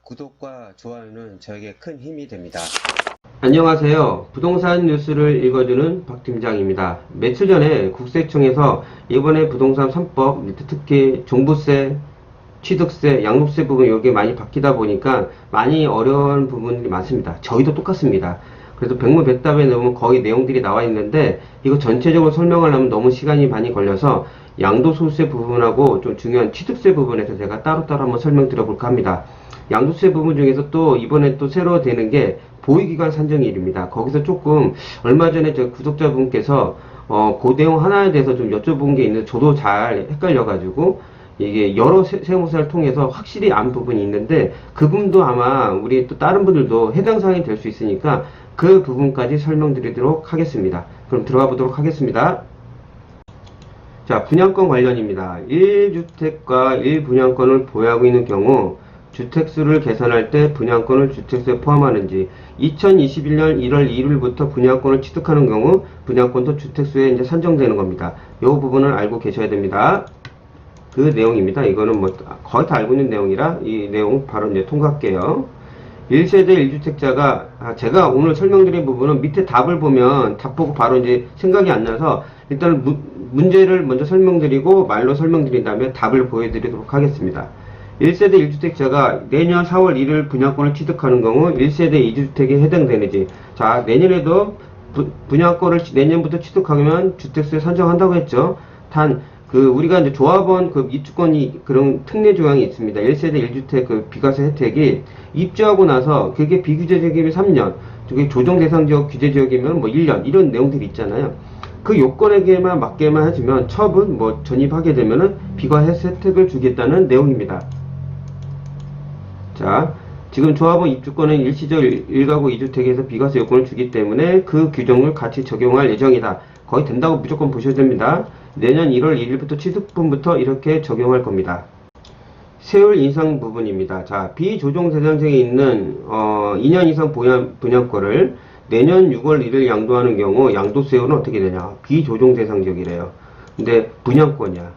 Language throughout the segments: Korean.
구독과 좋아요는 저에게 큰 힘이 됩니다. 안녕하세요. 부동산 뉴스를 읽어주는 박 팀장입니다. 며칠 전에 국세청에서 이번에 부동산 3법, 특히 종부세, 취득세, 양도세 부분 이게 많이 바뀌다 보니까 많이 어려운 부분들이 많습니다. 저희도 똑같습니다. 그래서 백문백답에 넣으면 거의 내용들이 나와 있는데 이거 전체적으로 설명하려면 너무 시간이 많이 걸려서 양도소득세 부분하고 좀 중요한 취득세 부분에서 제가 따로따로 한번 설명드려볼까 합니다. 양도세 부분 중에서 또 이번에 또 새로 되는 게 보유기간 산정일입니다. 거기서 조금 얼마 전에 저 구독자분께서 그 내용 하나에 대해서 좀 여쭤본 게 있는데 저도 잘 헷갈려가지고 이게 여러 세무사를 통해서 확실히 안 부분이 있는데 그 부분도 아마 우리 또 다른 분들도 해당 사항이 될 수 있으니까 그 부분까지 설명드리도록 하겠습니다. 그럼 들어가 보도록 하겠습니다. 자, 분양권 관련입니다. 1주택과 1분양권을 보유하고 있는 경우 주택수를 계산할 때 분양권을 주택수에 포함하는지 2021년 1월 1일부터 분양권을 취득하는 경우 분양권도 주택수에 이제 산정되는 겁니다. 이 부분을 알고 계셔야 됩니다. 그 내용입니다. 이거는 뭐 거의 다 알고 있는 내용이라 이 내용 바로 이제 통과할게요. 1세대 1주택자가 제가 오늘 설명드린 부분은 밑에 답을 보면 답 보고 바로 이제 생각이 안 나서 일단 문제를 먼저 설명드리고 말로 설명드린 다음에 답을 보여드리도록 하겠습니다. 1세대 1주택자가 내년 4월 1일 분양권을 취득하는 경우 1세대 2주택에 해당되는지. 자, 내년에도 분양권을 내년부터 취득하면 주택수에 산정한다고 했죠. 단 우리가 이제 조합원 입주권이 그런 특례 조항이 있습니다. 1세대 1주택 비과세 혜택이 입주하고 나서 그게 비규제지역이면 3년, 그게 조정 대상 지역 규제 지역이면 뭐 1년 이런 내용들이 있잖아요. 그 요건에게만 맞게만 해주면 처분 전입하게 되면은 비과세 혜택을 주겠다는 내용입니다. 자, 지금 조합원 입주권은 일시적 1가구 2주택에서 비과세 요건을 주기 때문에 그 규정을 같이 적용할 예정이다. 거의 된다고 무조건 보셔야 됩니다. 내년 1월 1일부터 취득분부터 이렇게 적용할 겁니다. 세율 인상 부분입니다. 자, 비조정 대상지역에 있는 2년 이상 분양권을 내년 6월 1일 양도하는 경우 양도세율은 어떻게 되냐? 비조정 대상지역이래요. 근데 분양권이야.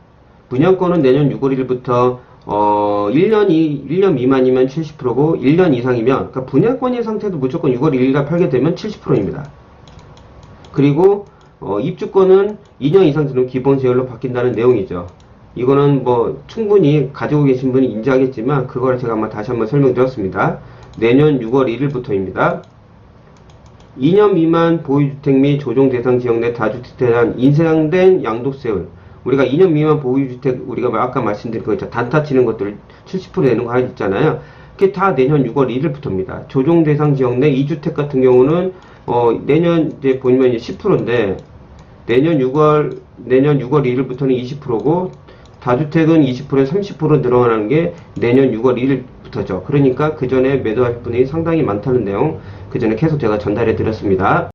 분양권은 내년 6월 1일부터 1년 미만이면 70%고 1년 이상이면 그러니까 분양권인 상태도 무조건 6월 1일날 팔게 되면 70%입니다. 그리고 입주권은 2년 이상 되면 기본세율로 바뀐다는 내용이죠. 이거는 뭐 충분히 가지고 계신 분이 인지하겠지만 그걸 제가 다시 한번 설명드렸습니다. 내년 6월 1일부터입니다. 2년 미만 보유주택 및 조정 대상 지역 내 다주택에 대한 인상된 양도세율. 우리가 2년 미만 보유주택 우리가 아까 말씀드린 거 있죠. 단타 치는 것들 70% 내는 거 하나 있잖아요. 그게 다 내년 6월 1일부터입니다. 조정 대상 지역 내 2주택 같은 경우는 내년 이제 보면 이제 10%인데 내년 6월 1일부터는 20%고 다주택은 20%에 30% 늘어나는 게 내년 6월 1일부터죠. 그러니까 그 전에 매도할 분이 상당히 많다는 내용 그 전에 계속 제가 전달해 드렸습니다.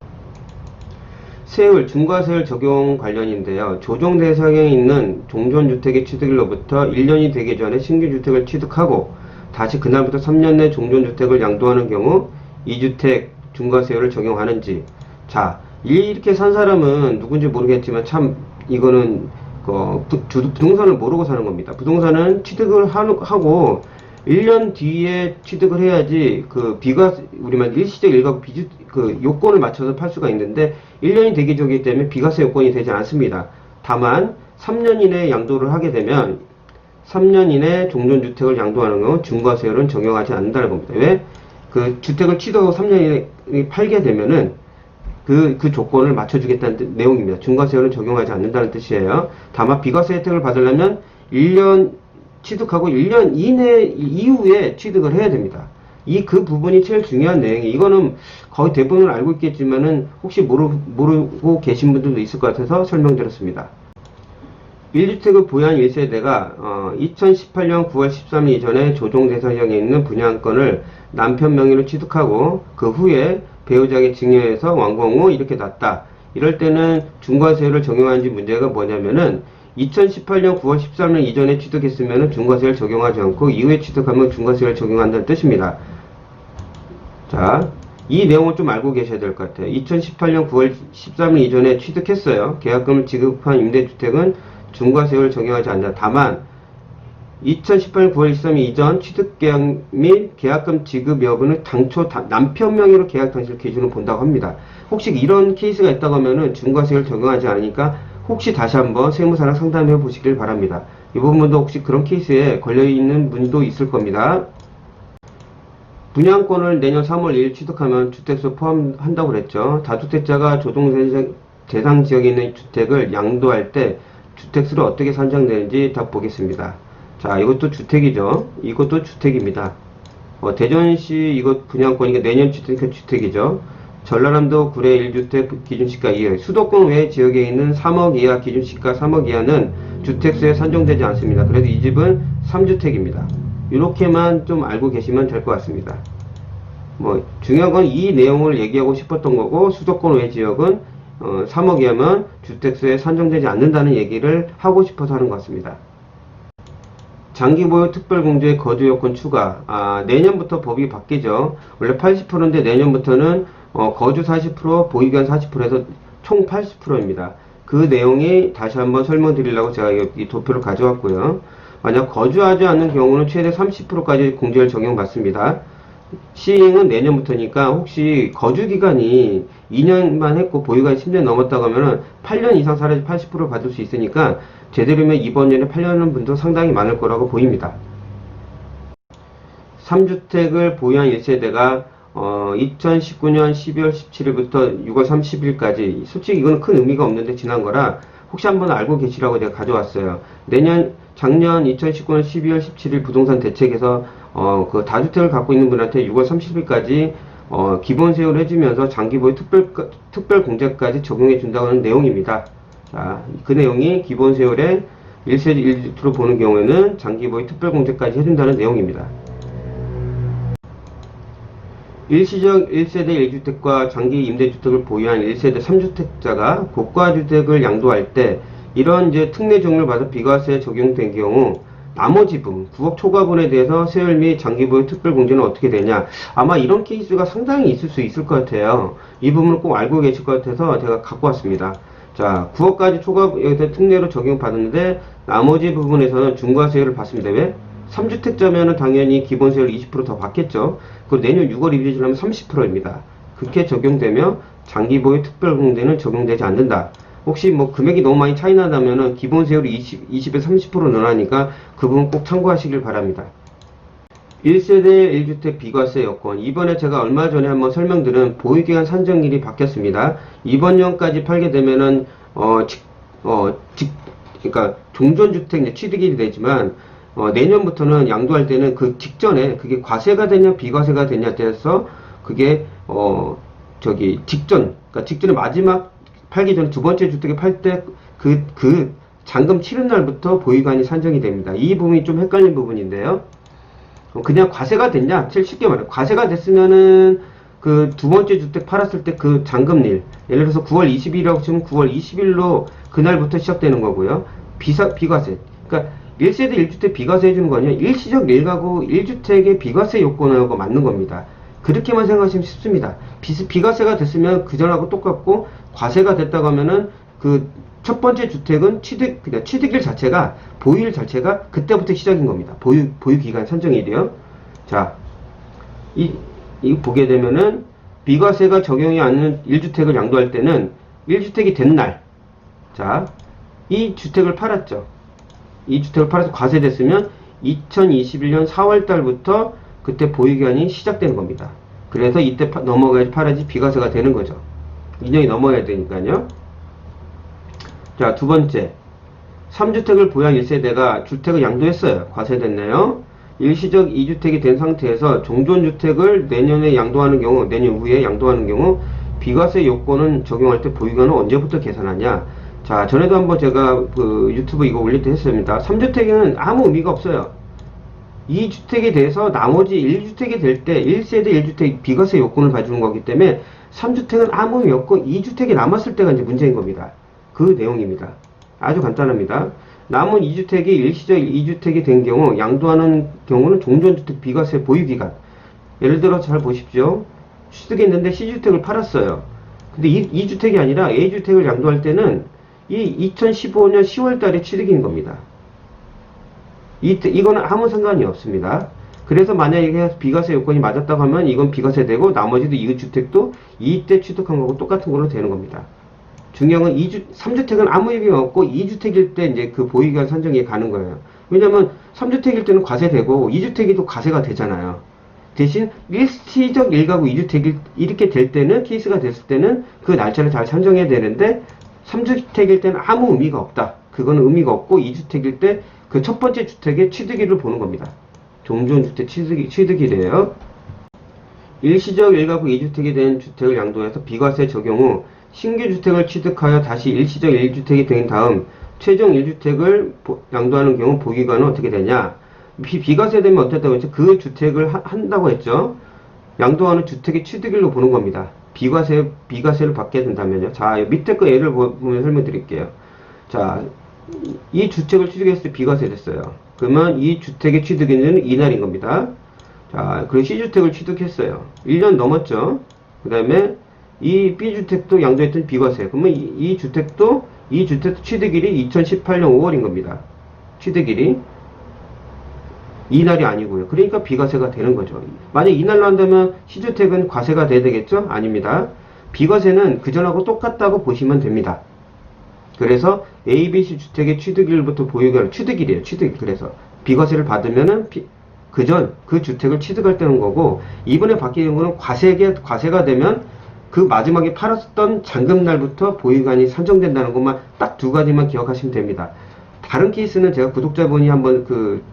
세율, 중과세율 적용 관련인데요. 조정 대상에 있는 종전주택의 취득일로부터 1년이 되기 전에 신규주택을 취득하고 다시 그날부터 3년 내 종전주택을 양도하는 경우 2주택 중과세율을 적용하는지. 자, 이렇게 산 사람은 누군지 모르겠지만 참 이거는 부동산을 모르고 사는 겁니다. 부동산은 취득을 하고 1년 뒤에 취득을 해야지 우리만 일시적 일가구 요건을 맞춰서 팔 수가 있는데 1년이 되기 전이기 때문에 비과세 요건이 되지 않습니다. 다만 3년 이내에 양도를 하게 되면 3년 이내 종전주택을 양도하는 경우 중과세율은 적용하지 않는다는 겁니다. 왜? 주택을 취득하고 3년 이내에 팔게 되면은 그 조건을 맞춰주겠다는 내용입니다. 중과세율은 적용하지 않는다는 뜻이에요. 다만 비과세 혜택을 받으려면 1년 취득하고 1년 이후에 취득을 해야 됩니다. 그 부분이 제일 중요한 내용이 이거는 거의 대부분 알고 있겠지만은 혹시 모르고 계신 분들도 있을 것 같아서 설명드렸습니다. 1주택을 보유한 1세대가 2018년 9월 13일 이전에 조정 대상지역에 있는 분양권을 남편 명의로 취득하고 그 후에 배우자에게 증여해서 완공 후 이렇게 났다. 이럴 때는 중과세율을 적용하는지 문제가 뭐냐면은 2018년 9월 13일 이전에 취득했으면 중과세를 적용하지 않고 이후에 취득하면 중과세를 적용한다는 뜻입니다. 자, 이 내용을 좀 알고 계셔야 될 것 같아요. 2018년 9월 13일 이전에 취득했어요. 계약금을 지급한 임대주택은 중과세율을 적용하지 않는다. 다만 2018년 9월 23일 이전 취득계약 및 계약금 지급 여부는 당초 남편 명의로 계약 당시를 기준으로 본다고 합니다. 혹시 이런 케이스가 있다고 하면은 중과세를 적용하지 않으니까 혹시 다시 한번 세무사랑 상담해 보시길 바랍니다. 이 부분도 혹시 그런 케이스에 걸려있는 분도 있을 겁니다. 분양권을 내년 3월 1일 취득하면 주택수 포함한다고 그랬죠. 다주택자가 조정 대상 지역에 있는 주택을 양도할 때 주택수를 어떻게 산정되는지 다 보겠습니다. 자, 이것도 주택이죠. 이것도 주택입니다. 대전시 이것 분양권이니까 내년 주택이죠. 전라남도 구례 1주택 기준시가 2억, 수도권 외 지역에 있는 3억 이하 기준시가 3억 이하는 주택수에 산정되지 않습니다. 그래도 이 집은 3주택입니다. 이렇게만 좀 알고 계시면 될 것 같습니다. 중요한 건 이 내용을 얘기하고 싶었던 거고, 수도권 외 지역은 3억 이하면 주택수에 산정되지 않는다는 얘기를 하고 싶어서 하는 것 같습니다. 장기보유 특별공제 거주요건 추가. 내년부터 법이 바뀌죠. 원래 80%인데 내년부터는 거주 40%, 보유기간 40%에서 총 80%입니다. 그 내용이 다시 한번 설명드리려고 제가 이 도표를 가져왔고요. 만약 거주하지 않는 경우는 최대 30%까지 공제를 적용받습니다. 시행은 내년부터니까 혹시 거주기간이 2년만 했고 보유기간이 10년 넘었다고 하면은 8년 이상 살아야지 80% 받을 수 있으니까 제대로면 이번 년에 8년 분도 상당히 많을 거라고 보입니다. 3주택을 보유한 1세대가 2019년 12월 17일부터 6월 30일까지, 솔직히 이건 큰 의미가 없는데 지난 거라 혹시 한번 알고 계시라고 제가 가져왔어요. 작년 2019년 12월 17일 부동산 대책에서 그 다주택을 갖고 있는 분한테 6월 30일까지 기본세율을 해주면서 장기보유 특별공제까지 적용해 준다고 하는 내용입니다. 자, 그 내용이 기본세율에 1세대 1주택으로 보는 경우에는 장기보유 특별공제까지 해준다는 내용입니다. 일시적 1세대 1주택과 장기 임대주택을 보유한 1세대 3주택자가 고가주택을 양도할 때 이런 이제 특례 종류를 받아 비과세 적용된 경우 나머지 부분, 9억 초과분에 대해서 세율 및 장기보유 특별공제는 어떻게 되냐. 아마 이런 케이스가 상당히 있을 수 있을 것 같아요. 이 부분을 꼭 알고 계실 것 같아서 제가 갖고 왔습니다. 자, 9억까지 초과 특례로 적용받았는데 나머지 부분에서는 중과세율을 받습니다. 왜? 3주택자면은 당연히 기본세율 20% 더 받겠죠. 그리고 내년 6월 1일 지나면 30%입니다. 그렇게 적용되며 장기보유 특별공제는 적용되지 않는다. 혹시 금액이 너무 많이 차이 나다면은 기본세율이 20에서 30% 늘어나니까 그 부분 꼭 참고하시길 바랍니다. 1세대 1주택 비과세 여건. 이번에 제가 얼마 전에 한번 설명드린 보유기간 산정일이 바뀌었습니다. 이번 년까지 팔게 되면은, 그러니까 종전주택 취득이 되지만, 내년부터는 양도할 때는 그 직전에 그게 과세가 되냐 비과세가 되냐에 따라서 그게 직전에 마지막 팔기 전에 두 번째 주택을 팔 때 그 잔금 치른 날부터 보유기간이 산정이 됩니다. 이 부분이 좀 헷갈린 부분인데요. 그냥 과세가 됐냐? 쉽게 말해 과세가 됐으면은 그 두 번째 주택 팔았을 때 그 잔금일, 예를 들어서 9월 20일이라고 치면 9월 20일로 그날부터 시작되는 거고요. 비과세. 그러니까 1세대 1주택 비과세 해주는 거 아니에요. 일시적 1가구 1주택의 비과세 요건하고 맞는 겁니다. 그렇게만 생각하시면 쉽습니다. 비과세가 됐으면 그전하고 똑같고, 과세가 됐다고 하면은 그 첫 번째 주택은 그냥 취득일 자체가, 보유일 자체가 그때부터 시작인 겁니다. 보유기간 산정일이요. 자, 이거 보게 되면은 비과세가 적용이 않는 1주택을 양도할 때는 1주택이 된 날, 자, 이 주택을 팔았죠. 이 주택을 팔아서 과세됐으면 2021년 4월 달부터 그때 보유기간이 시작되는 겁니다. 그래서 이때 넘어가야지 팔아야지 비과세가 되는 거죠. 2년이 넘어야 되니까요. 자, 두 번째. 3주택을 보유한 1세대가 주택을 양도했어요. 과세됐네요. 일시적 2주택이 된 상태에서 종전주택을 내년에 양도하는 경우, 내년 후에 양도하는 경우 비과세 요건은 적용할 때 보유기간은 언제부터 계산하냐. 자, 전에도 한번 제가 그 유튜브 이거 올릴 때 했습니다. 3주택에는 아무 의미가 없어요. 2주택에 대해서 나머지 1주택이 될 때 1세대 1주택 비과세 요건을 봐주는 거기 때문에 3주택은 아무 의미 없고 2주택이 남았을 때가 이제 문제인 겁니다. 그 내용입니다. 아주 간단합니다. 남은 2주택이 일시적 2주택이 된 경우 양도하는 경우는 종전주택 비과세 보유기간. 예를 들어 잘 보십시오. 취득했는데 C주택을 팔았어요. 근데 2주택이 아니라 A주택을 양도할 때는 이 2015년 10월 달에 취득인 겁니다. 이거는 아무 상관이 없습니다. 그래서 만약에 비과세 요건이 맞았다고 하면 이건 비과세 되고 나머지도 이주택도 이때 취득한 거고 똑같은 걸로 되는 겁니다. 중요한 건 3주택은 아무 의미 없고 2주택일 때 이제 그 보유기간 산정이 가는 거예요. 왜냐면 3주택일 때는 과세되고 2주택이 과세가 되잖아요. 대신 일시적 1가구 2주택이 이렇게 될 때는 케이스가 됐을 때는 그 날짜를 잘 산정해야 되는데 3주택일 때는 아무 의미가 없다. 그거는 의미가 없고 2주택일 때 그 첫 번째 주택의 취득일을 보는 겁니다. 종전주택 취득일이에요. 일시적 1가구 2주택이 된 주택을 양도해서 비과세 적용 후 신규 주택을 취득하여 다시 일시적 1주택이 된 다음 최종 1주택을 양도하는 경우 보유기간은 어떻게 되냐? 비과세 되면 어떻다고 했죠? 그 주택을 한다고 했죠? 양도하는 주택의 취득일로 보는 겁니다. 비과세를 받게 된다면요. 자, 밑에 거 예를 보면 설명드릴게요. 자, 이 주택을 취득했을 때 비과세 됐어요. 그러면 이 주택의 취득일은 이날인 겁니다. 자, 그리고 C주택을 취득했어요. 1년 넘었죠? 그 다음에 이 B주택도 양도했던 비과세. 그러면 이 주택도 취득일이 2018년 5월인 겁니다. 취득일이. 이날이 아니고요. 그러니까 비과세가 되는 거죠. 만약 이날로 한다면 C주택은 과세가 돼야 되겠죠? 아닙니다. 비과세는 그전하고 똑같다고 보시면 됩니다. 그래서 A, B, C 주택의 취득일부터 보유기간, 취득일이에요. 취득일. 그래서 비과세를 받으면은 그 주택을 취득할 때는 거고, 이번에 바뀌는 거는 과세가 되면 그 마지막에 팔았던 잔금날부터 보유기간이 산정된다는 것만 딱 두 가지만 기억하시면 됩니다. 다른 케이스는 제가 구독자분이 한번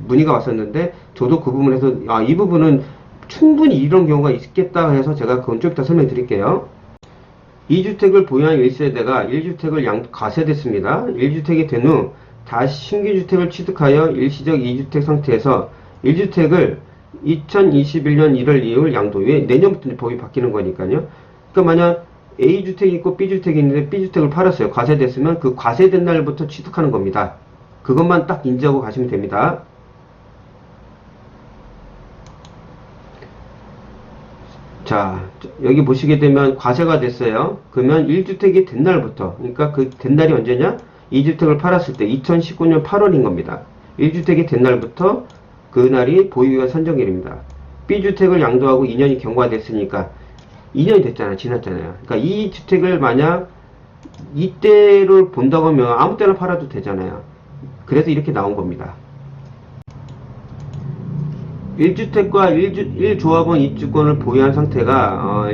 문의가 왔었는데, 저도 그 부분에서, 이 부분은 충분히 이런 경우가 있겠다 해서 제가 그건 좀 이따 설명드릴게요. 2주택을 보유한 1세대가 1주택을 과세됐습니다. 1주택이 된 후 다시 신규 주택을 취득하여 일시적 2주택 상태에서 1주택을 2021년 1월 2일 양도. 왜? 내년부터 법이 바뀌는 거니까요. 그러니까 만약 A주택이 있고 B주택이 있는데 B주택을 팔았어요. 과세됐으면 그 과세된 날부터 취득하는 겁니다. 그것만 딱 인지하고 가시면 됩니다. 자, 여기 보시게 되면 과세가 됐어요. 그러면 1주택이 된 날부터, 그러니까 그 된 날이 언제냐? 2주택을 팔았을 때 2019년 8월인 겁니다. 1주택이 된 날부터 그 날이 보유기간 산정일입니다. B주택을 양도하고 2년이 경과됐으니까 2년이 됐잖아요. 지났잖아요. 그러니까 이 주택을 만약 이때를 본다고 하면 아무 때나 팔아도 되잖아요. 그래서 이렇게 나온 겁니다. 1주택과 1조합원 입주권을 보유한 상태가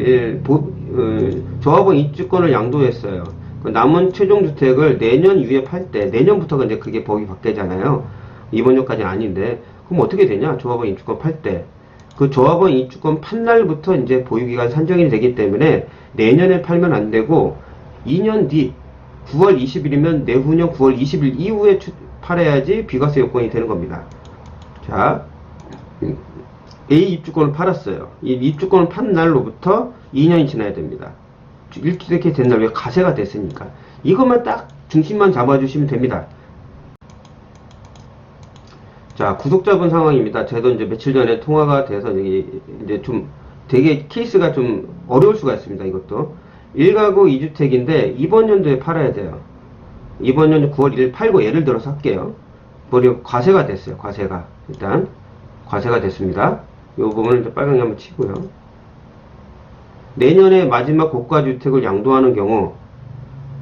조합원 입주권을 양도했어요. 남은 최종 주택을 내년 이후에 팔 때, 내년부터가 이제 그게 법이 바뀌잖아요. 이번 년까지는 아닌데, 그럼 어떻게 되냐? 조합원 입주권 팔 때. 그 조합원 입주권 판 날부터 이제 보유기간 산정이 되기 때문에 내년에 팔면 안 되고 2년 뒤 9월 20일이면 내후년 9월 20일 이후에 팔아야지 비과세 요건이 되는 겁니다. 자, A 입주권을 팔았어요. 이 입주권을 판 날로부터 2년이 지나야 됩니다. 1주택이 된 날 왜 과세가 됐으니까. 이것만 딱 중심만 잡아주시면 됩니다. 자, 구독자분 상황입니다. 저도 이제 며칠 전에 통화가 돼서 이제 좀 되게 케이스가 좀 어려울 수가 있습니다. 이것도 1가구 2주택인데 이번 연도에 팔아야 돼요. 이번 연도 9월 1일 팔고 예를 들어서 할게요. 그리고 과세가 됐어요. 과세가 일단 과세가 됐습니다. 이 부분을 이제 빨강에 한번 치고요. 내년에 마지막 고가주택을 양도하는 경우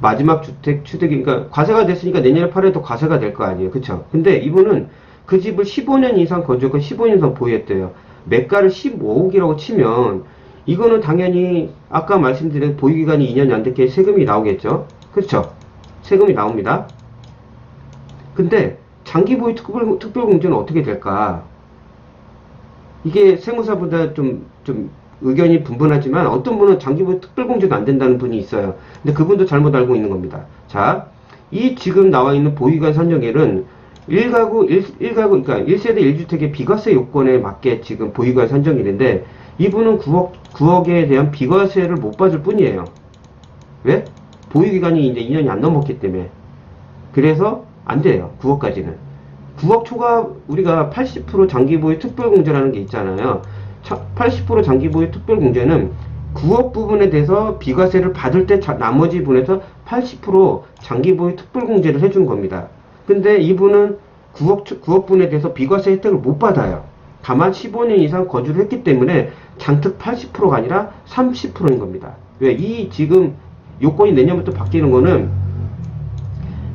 마지막 주택 취득이, 그러니까 과세가 됐으니까 내년에 팔아도 과세가 될 거 아니에요. 그쵸? 근데 이분은 그 집을 15년 이상 거주했고 15년 이상 보유했대요. 매가를 15억이라고 치면 이거는 당연히 아까 말씀드린 보유기간이 2년이 안 됐기에 세금이 나오겠죠. 그렇죠? 세금이 나옵니다. 근데 장기보유 특별공제는 어떻게 될까? 이게 세무사보다 좀 의견이 분분하지만 어떤 분은 장기보유 특별공제도 안 된다는 분이 있어요. 근데 그분도 잘못 알고 있는 겁니다. 자, 이 지금 나와 있는 보유기간 산정일은 1가구, 그러니까 1세대 1주택의 비과세 요건에 맞게 지금 보유기간 산정일인데 이분은 9억에 대한 비과세를 못 받을 뿐이에요. 왜? 보유기간이 이제 2년이 안 넘었기 때문에. 그래서 안 돼요. 9억까지는. 9억 초과 우리가 80% 장기보유 특별공제라는 게 있잖아요. 80% 장기보유 특별공제는 9억 부분에 대해서 비과세를 받을 때 나머지 분에서 80% 장기보유 특별공제를 해준 겁니다. 근데 이분은 9억분에 대해서 비과세 혜택을 못 받아요. 다만 15년 이상 거주를 했기 때문에 장특 80%가 아니라 30%인 겁니다. 왜? 이 지금 요건이 내년부터 바뀌는 거는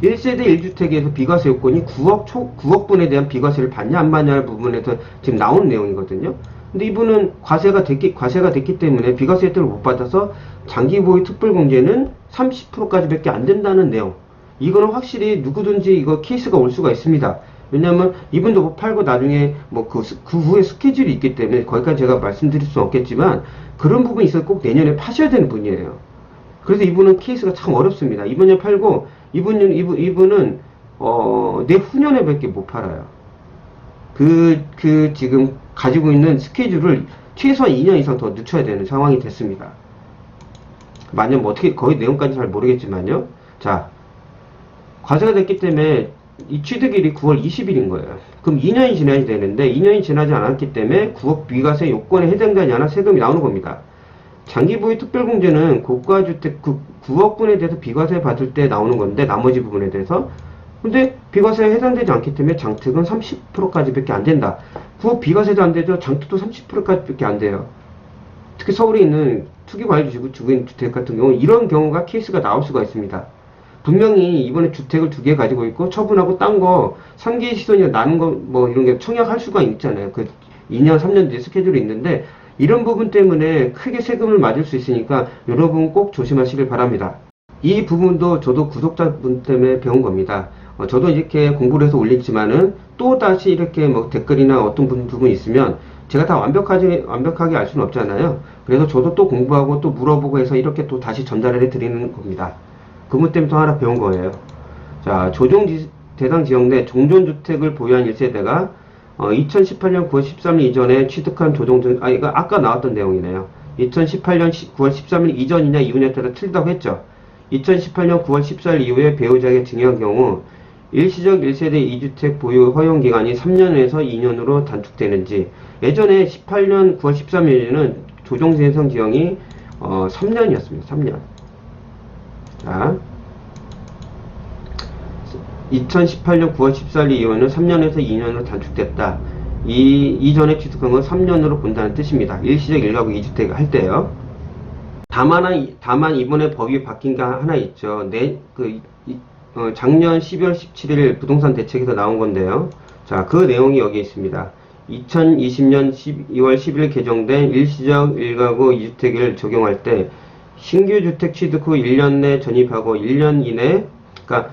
1세대 1주택에서 비과세 요건이 9억분에 대한 비과세를 받냐 안 받냐의 부분에서 지금 나오는 내용이거든요. 근데 이분은 과세가 됐기 때문에 비과세 혜택을 못 받아서 장기 보유 특별공제는 30%까지밖에 안 된다는 내용. 이거는 확실히 누구든지 이거 케이스가 올 수가 있습니다. 왜냐면 이분도 뭐 팔고 나중에 뭐 그 후에 스케줄이 있기 때문에 거기까지 제가 말씀드릴 수는 없겠지만 그런 부분이 있어서 꼭 내년에 파셔야 되는 분이에요. 그래서 이분은 케이스가 참 어렵습니다. 이번 년 팔고 이분은 내후년에밖에 못 팔아요. 지금 가지고 있는 스케줄을 최소한 2년 이상 더 늦춰야 되는 상황이 됐습니다. 만약 뭐 어떻게 거의 내용까지 잘 모르겠지만요. 자, 과세가 됐기 때문에 이 취득일이 9월 20일인 거예요. 그럼 2년이 지나야 되는데 2년이 지나지 않았기 때문에 9억 비과세 요건에 해당되지 않아 세금이 나오는 겁니다. 장기보유 특별공제는 고가주택 9억분에 대해서 비과세 받을 때 나오는 건데 나머지 부분에 대해서 근데 비과세에 해당되지 않기 때문에 장특은 30%까지밖에 안 된다. 9억 비과세도 안 되죠. 장특도 30%까지밖에 안 돼요. 특히 서울에 있는 투기관리지구 주거인 주택 같은 경우 이런 경우가 케이스가 나올 수가 있습니다. 분명히 이번에 주택을 2개 가지고 있고 처분하고 딴 거 3개 시선이 나는 거 뭐 이런 게 청약할 수가 있잖아요. 그 2년 3년 뒤에 스케줄이 있는데 이런 부분 때문에 크게 세금을 맞을 수 있으니까 여러분 꼭 조심하시길 바랍니다. 이 부분도 저도 구독자분 때문에 배운 겁니다. 저도 이렇게 공부를 해서 올리지만은 또 다시 이렇게 뭐 댓글이나 어떤 부분이 있으면 제가 다 완벽하게 알 수는 없잖아요. 그래서 저도 또 공부하고 또 물어보고 해서 이렇게 또 다시 전달을 해 드리는 겁니다. 그 부분 때문에 또 하나 배운 거예요. 자, 조정 대상 지역 내 종전주택을 보유한 1세대가 2018년 9월 13일 이전에 취득한 이거 아까 나왔던 내용이네요. 2018년 9월 13일 이전이냐 이후냐에 따라 틀리다고 했죠. 2018년 9월 14일 이후에 배우자에게 증여한 경우 일시적 1세대 2주택 보유 허용기간이 3년에서 2년으로 단축되는지 예전에 18년 9월 13일에는 조정대상 지역이 3년이었습니다. 3년. 자, 2018년 9월 14일 이후에는 3년에서 2년으로 단축됐다. 이전에 취득한 건 3년으로 본다는 뜻입니다. 일시적 1가구 2주택 할 때요. 다만 이번에 법이 바뀐 게 하나 있죠. 작년 12월 17일 부동산 대책에서 나온 건데요. 자, 그 내용이 여기 있습니다. 2020년 12월 10일 개정된 일시적 1가구 2주택을 적용할 때 신규 주택 취득 후 1년 내 전입하고 1년 이내 그러니까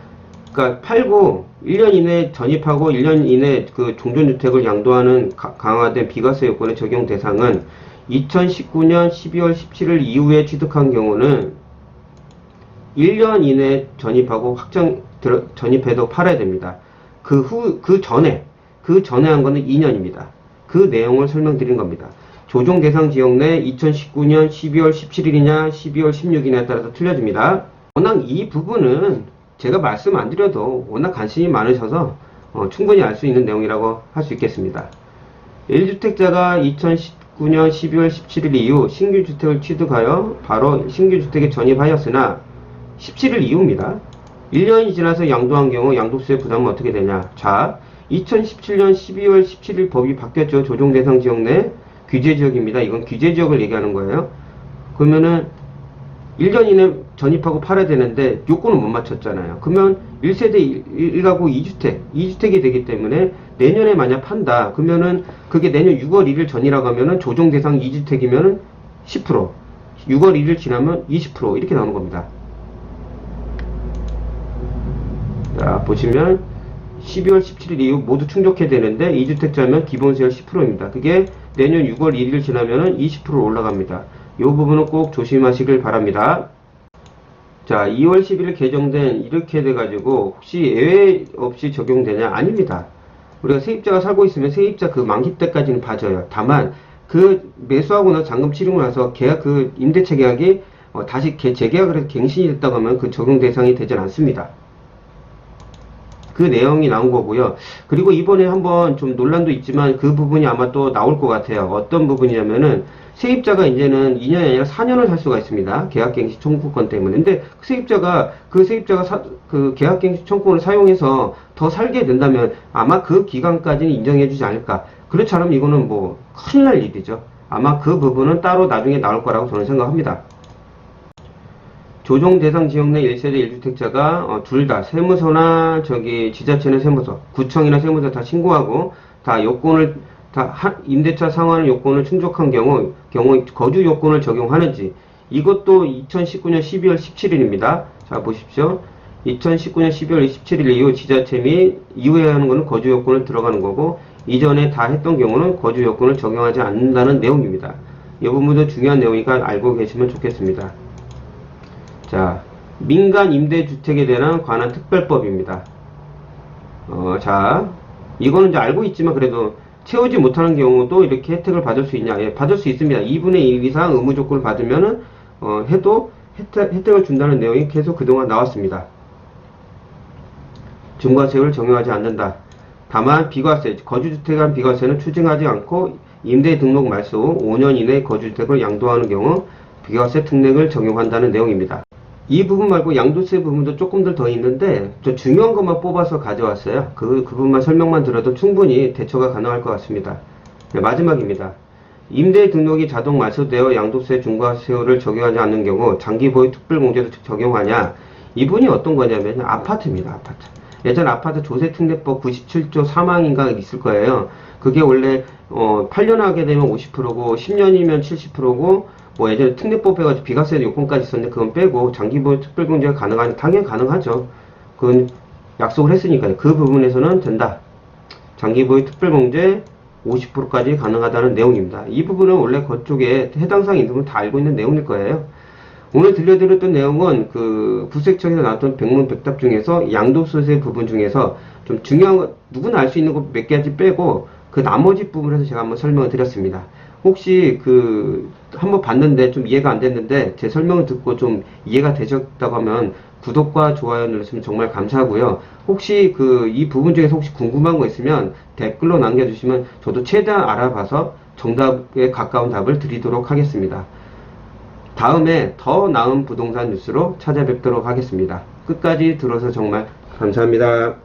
팔고 1년 이내 전입하고 1년 이내 그 종전주택을 양도하는 강화된 비과세 요건의 적용 대상은 2019년 12월 17일 이후에 취득한 경우는 1년 이내 전입하고 전입해도 팔아야 됩니다. 그 전에 한 거는 2년입니다. 그 내용을 설명드린 겁니다. 조정 대상 지역 내 2019년 12월 17일이냐 12월 16일이냐에 따라서 틀려집니다. 워낙 이 부분은 제가 말씀 안 드려도 워낙 관심이 많으셔서 충분히 알 수 있는 내용이라고 할 수 있겠습니다. 1주택자가 2019년 12월 17일 이후 신규 주택을 취득하여 바로 신규 주택에 전입하였으나 17일 이후입니다. 1년이 지나서 양도한 경우 양도세 부담은 어떻게 되냐? 자, 2017년 12월 17일 법이 바뀌었죠. 조정 대상 지역 내 규제 지역입니다. 이건 규제 지역을 얘기하는 거예요. 그러면은 1년 이내 전입하고 팔아야 되는데 요건은 못 맞췄잖아요. 그러면 1세대 1가구 2주택이 되기 때문에 내년에 만약 판다. 그러면은 그게 내년 6월 1일 전이라고 하면은 조정 대상 2주택이면은 10%, 6월 1일 지나면 20% 이렇게 나오는 겁니다. 자, 보시면 12월 17일 이후 모두 충족해야 되는데 2주택자면 기본세율 10%입니다. 그게 내년 6월 1일 지나면은 20% 올라갑니다. 이 부분은 꼭 조심하시길 바랍니다. 자, 2월 10일 개정된 이렇게 돼가지고 혹시 예외 없이 적용되냐? 아닙니다. 우리가 세입자가 살고 있으면 세입자 그 만기 때까지는 봐줘요. 다만 그 매수하고 나서 잔금 치르고 나서 계약 그 임대차 계약이 다시 재계약을 해서 갱신이 됐다고 하면 그 적용 대상이 되진 않습니다. 그 내용이 나온 거고요. 그리고 이번에 한번 좀 논란도 있지만 그 부분이 아마 또 나올 것 같아요. 어떤 부분이냐면은 세입자가 이제는 2년이 아니라 4년을 살 수가 있습니다. 계약갱신 청구권 때문에. 근데 그 세입자가 그 계약갱신 청구권을 사용해서 더 살게 된다면 아마 그 기간까지는 인정해주지 않을까. 그렇지 않으면 이거는 뭐 큰일 날 일이죠. 아마 그 부분은 따로 나중에 나올 거라고 저는 생각합니다. 조정 대상 지역 내 1세대 1주택자가 둘 다 세무서나 지자체나 세무서, 구청이나 세무서 다 신고하고 다 요건을 임대차 상환 요건을 충족한 경우 거주 요건을 적용하는지, 이것도 2019년 12월 17일입니다. 자 보십시오. 2019년 12월 17일 이후 지자체 및 이후에 하는 것은 거주 요건을 들어가는 거고, 이전에 다 했던 경우는 거주 요건을 적용하지 않는다는 내용입니다. 이 부분도 중요한 내용이니까 알고 계시면 좋겠습니다. 자, 민간 임대주택에 대한 관한 특별법입니다. 자, 이거는 이제 알고 있지만 그래도 채우지 못하는 경우도 이렇게 혜택을 받을 수 있냐? 예, 받을 수 있습니다. 2분의 1 이상 의무 조건을 받으면은, 해도 혜택을 준다는 내용이 계속 그동안 나왔습니다. 중과세율을 적용하지 않는다. 다만 비과세, 거주주택에 한 비과세는 추징하지 않고 임대 등록 말소 후 5년 이내 거주주택을 양도하는 경우 비과세 특례를 적용한다는 내용입니다. 이 부분 말고 양도세 부분도 조금 더 있는데 좀 중요한 것만 뽑아서 가져왔어요. 그 부분만 설명만 들어도 충분히 대처가 가능할 것 같습니다. 네, 마지막입니다. 임대 등록이 자동 말소되어 양도세 중과세율을 적용하지 않는 경우 장기보유 특별공제도 적용하냐? 이분이 어떤 거냐면 아파트입니다. 아파트. 예전 아파트 조세특례법 97조 3항인가 있을 거예요. 그게 원래 8년 하게 되면 50%고 10년이면 70%고 뭐 예전에 특례법 해가지고 비과세 요건까지 있었는데 그건 빼고 장기보유 특별공제가 가능하냐? 당연히 가능하죠. 그건 약속을 했으니까요. 그 부분에서는 된다. 장기보유 특별공제 50%까지 가능하다는 내용입니다. 이 부분은 원래 그쪽에 해당 사항 있는 분 다 알고 있는 내용일 거예요. 오늘 들려드렸던 내용은 그 국세청에서 나왔던 백문백답 중에서 양도소득세 부분 중에서 좀 중요한 거, 누구나 알 수 있는 거 몇 가지 빼고 그 나머지 부분에서 제가 한번 설명을 드렸습니다. 혹시 한번 봤는데 좀 이해가 안 됐는데 제 설명을 듣고 좀 이해가 되셨다고 하면 구독과 좋아요 눌러주시면 정말 감사하고요. 혹시 이 부분 중에서 혹시 궁금한 거 있으면 댓글로 남겨주시면 저도 최대한 알아봐서 정답에 가까운 답을 드리도록 하겠습니다. 다음에 더 나은 부동산 뉴스로 찾아뵙도록 하겠습니다. 끝까지 들어서 정말 감사합니다.